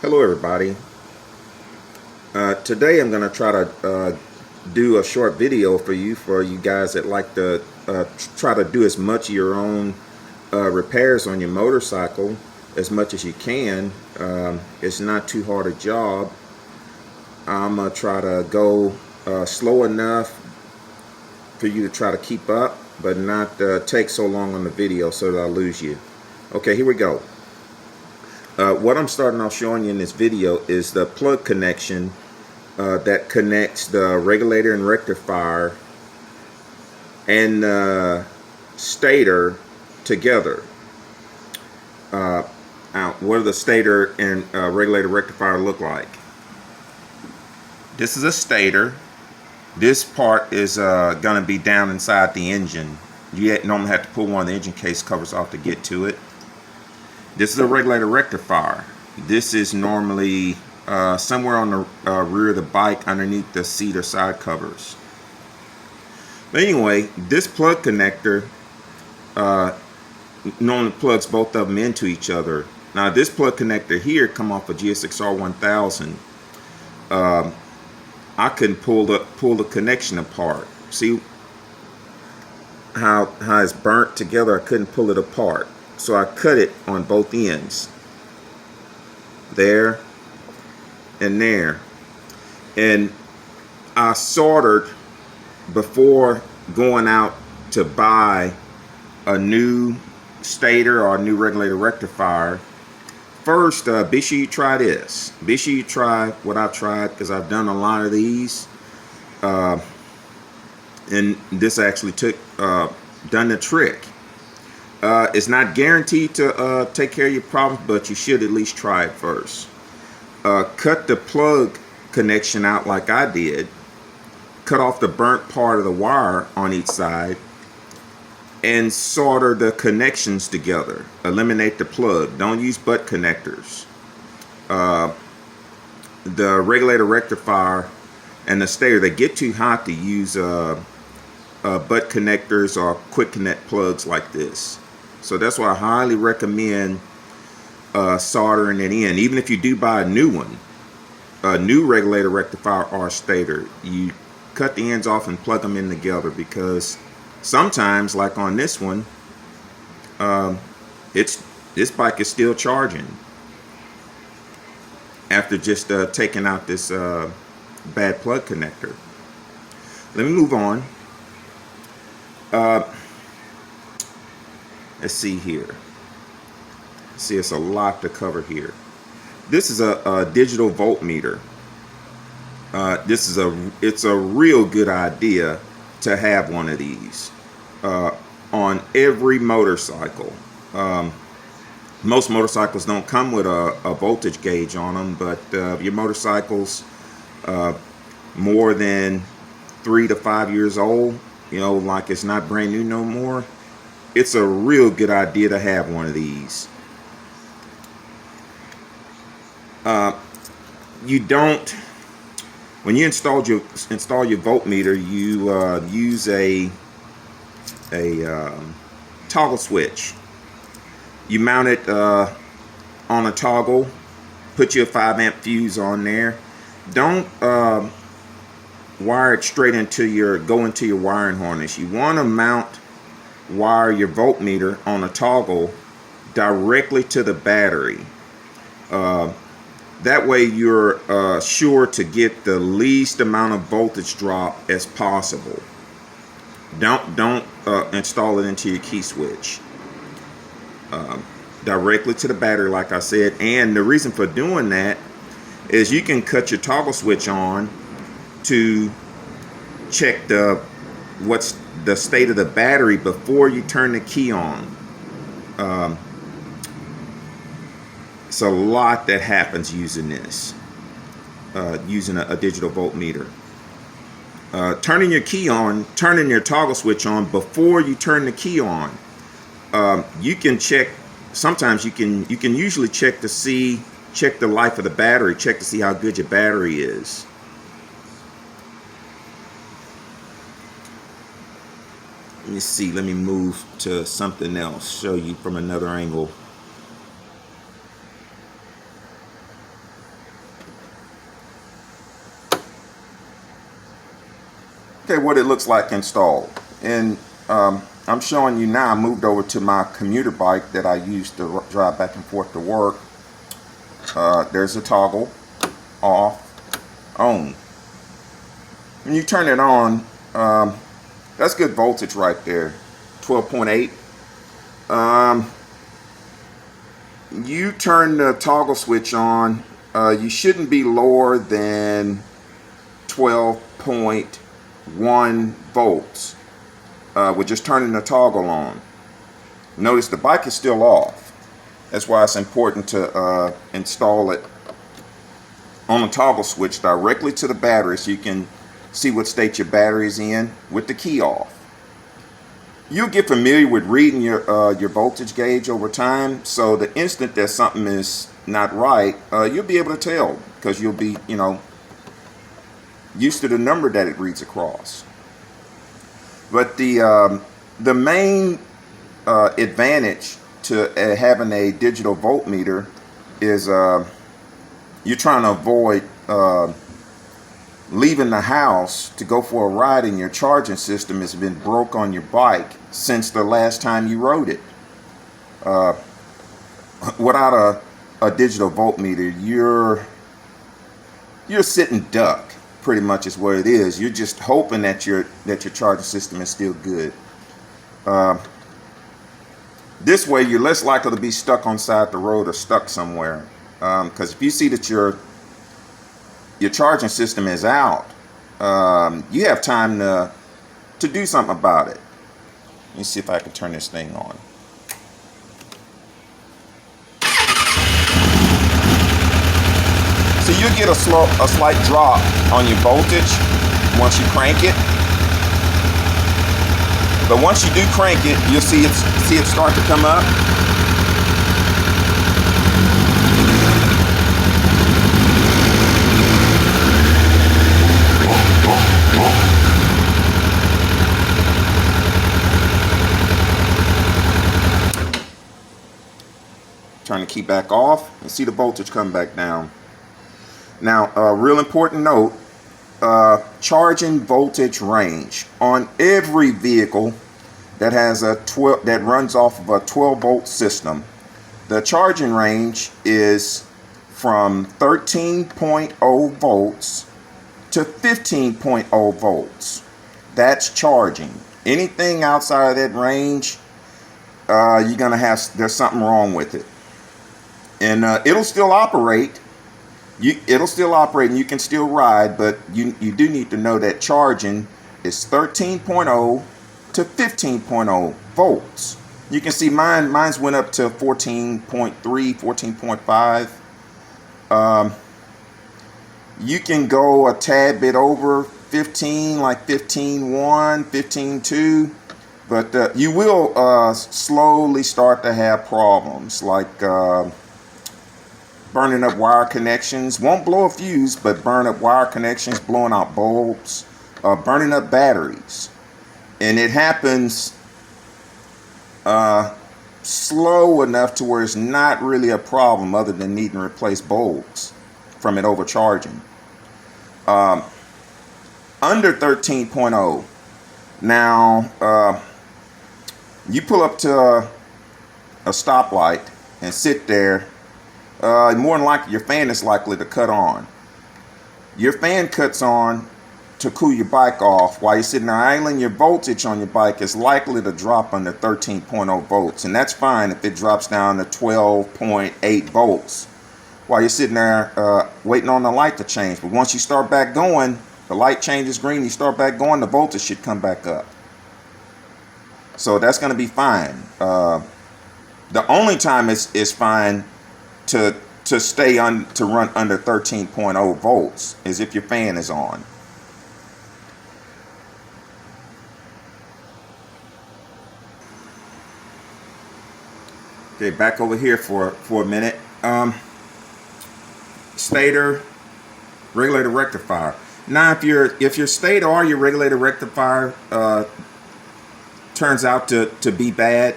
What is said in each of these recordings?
Hello everybody. Today I'm going to try to do a short video for you guys that like to try to do as much of your own repairs on your motorcycle as much as you can. It's not too hard a job. I'm going to try to go slow enough for you to try to keep up, but not take so long on the video so that I lose you. Okay, here we go. What I'm starting off showing you in this video is the plug connection that connects the regulator and rectifier and stator together. What do the stator and regulator rectifier look like? This is a stator. This part is going to be down inside the engine. You normally have to pull one of the engine case covers off to get to it. This is a regulator rectifier. This is normally somewhere on the rear of the bike underneath the seat or side covers. But anyway, this plug connector normally plugs both of them into each other. Now this plug connector here come off a GSX-R 1000. I couldn't pull the connection apart. See how it's burnt together? I couldn't pull it apart. So I cut it on both ends, there and there, and I soldered before going out to buy a new stator or a new regulator rectifier. First, be sure you try this. Be sure you try what I've tried, because I've done a lot of these, and this actually done the trick. It's not guaranteed to take care of your problems, but you should at least try it first. Cut the plug connection out like I did. Cut off the burnt part of the wire on each side and solder the connections together. Eliminate the plug. Don't use butt connectors. The regulator rectifier and the stator, they get too hot to use butt connectors or quick connect plugs like this. So that's why I highly recommend soldering it in. Even if you do buy a new one, a new regulator rectifier or stator, you cut the ends off and plug them in together, because sometimes, like on this one, this bike is still charging after just taking out this bad plug connector. Let me move on. Let's see here. See, it's a lot to cover here. This is a digital voltmeter. It's a real good idea to have one of these on every motorcycle. Most motorcycles don't come with a voltage gauge on them, but your motorcycles more than 3 to 5 years old, like it's not brand new no more, it's a real good idea to have one of these. When you install your voltmeter, you use a toggle switch. You mount it on a toggle, put your 5 amp fuse on there. Don't wire it straight into your wiring harness. You want to wire your voltmeter on a toggle directly to the battery. That way you're sure to get the least amount of voltage drop as possible. Don't install it into your key switch. Directly to the battery, like I said. And the reason for doing that is you can cut your toggle switch on to check what's the state of the battery before you turn the key on. It's a lot that happens using this, using a digital voltmeter. Turning your key on, turning your toggle switch on before you turn the key on. You can check. Sometimes you can usually check the life of the battery, check to see how good your battery is. Let me see. Let me move to something else. Show you from another angle. Okay, what it looks like installed. And I'm showing you now. I moved over to my commuter bike that I use to drive back and forth to work. There's a toggle, off, on. When you turn it on, that's good voltage right there, 12.8. You turn the toggle switch on, you shouldn't be lower than 12.1 volts with just turning the toggle on. Notice the bike is still off. That's why it's important to install it on the toggle switch directly to the battery so you can see what state your battery's in with the key off. You'll get familiar with reading your voltage gauge over time, so the instant that something is not right, you'll be able to tell because you'll be, used to the number that it reads across. But the main advantage to having a digital voltmeter is you're trying to avoid leaving the house to go for a ride and your charging system has been broke on your bike since the last time you rode it. Without a digital voltmeter, you're sitting duck, pretty much is what it is. You're just hoping that your charging system is still good. This way you're less likely to be stuck on side the road or stuck somewhere. Because if you see that your charging system is out, you have time to do something about it. Let me see if I can turn this thing on. So you get a slight drop on your voltage once you crank it. But once you do crank it, you'll see it start to come up. Turn the key back off and see the voltage come back down. Now, a real important note, charging voltage range on every vehicle that has that runs off of a 12-volt system. The charging range is from 13.0 volts to 15.0 volts. That's charging. Anything outside of that range, you're gonna there's something wrong with it. And it'll still operate. It'll still operate and you can still ride, but you do need to know that charging is 13.0 to 15.0 volts. You can see mine's went up to 14.3, 14.5. You can go a tad bit over 15, like 15.1, 15.2, but you will slowly start to have problems like burning up wire connections. Won't blow a fuse, but burn up wire connections, blowing out bulbs, burning up batteries. And it happens slow enough to where it's not really a problem other than needing to replace bulbs from it overcharging. Under 13.0. Now, you pull up to a stoplight and sit there, more than likely your fan is likely to cut on. Your fan cuts on to cool your bike off while you're sitting there idling. Your voltage on your bike is likely to drop under 13.0 volts, and that's fine if it drops down to 12.8 volts while you're sitting there waiting on the light to change. But once you start back going, the light changes green, you start back going, the voltage should come back up. So that's going to be fine. The only time it's fine to run under 13.0 volts is if your fan is on. Okay, back over here for a minute. Stator, regulator, rectifier. Now, if your stator or your regulator rectifier turns out to be bad,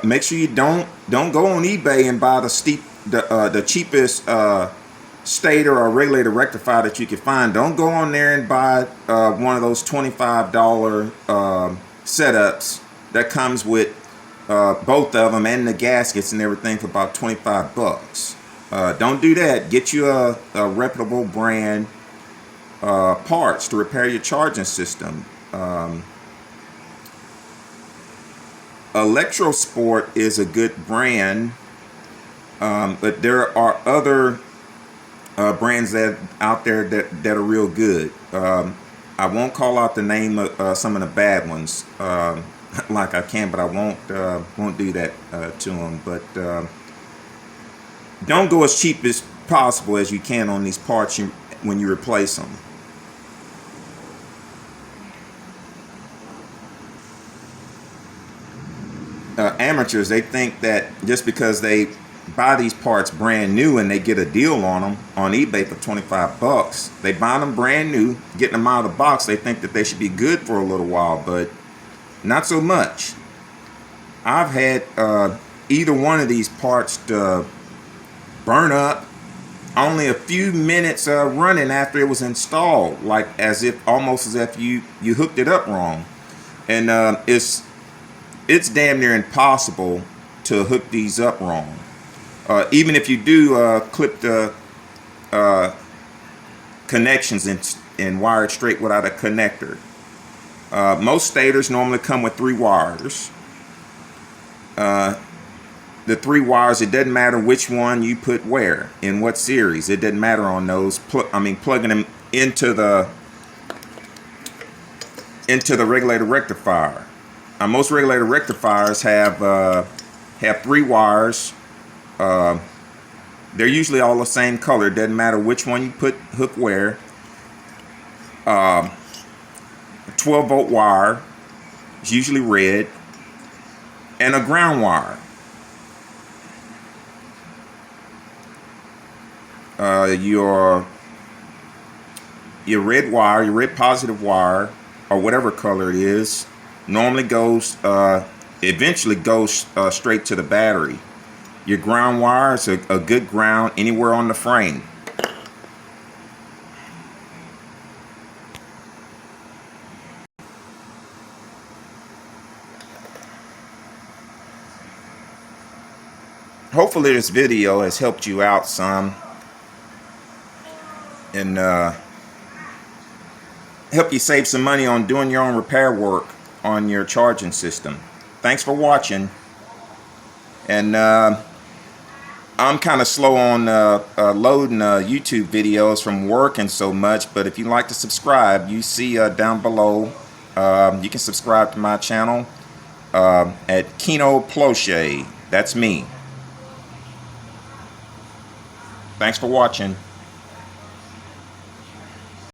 make sure you don't go on eBay and buy the cheapest stator or regulator rectifier that you can find, don't go on there and buy one of those $25 setups that comes with both of them and the gaskets and everything for about 25 bucks. Don't do that. Get you a reputable brand parts to repair your charging system. Electrosport is a good brand, but there are other brands that out there that are real good. I won't call out the name of some of the bad ones like I can, but I won't do that to them. But don't go as cheap as possible as you can on these parts when you replace them. Amateurs, they think that just because they buy these parts brand new and they get a deal on them on eBay for 25 bucks, they buy them brand new, getting them out of the box, they think that they should be good for a little while, but not so much. I've had either one of these parts to burn up only a few minutes running after it was installed, like almost as if you hooked it up wrong. And it's damn near impossible to hook these up wrong. Even if you do clip the connections and wire it straight without a connector. Most stators normally come with 3 wires. The 3 wires, it doesn't matter which one you put where, in what series. It doesn't matter on those. Plugging them into the regulator rectifier. Most regulator rectifiers have 3 wires. They're usually all the same color. It doesn't matter which one you put hook where. 12-volt wire is usually red, and a ground wire. Your red wire, your red positive wire, or whatever color it is, normally eventually goes straight to the battery. Your ground wire is a good ground anywhere on the frame. Hopefully this video has helped you out some and help you save some money on doing your own repair work on your charging system. Thanks for watching. And I'm kind of slow on loading YouTube videos from work and so much, but if you'd like to subscribe, you see down below, you can subscribe to my channel at Kino Ploche. That's me. Thanks for watching.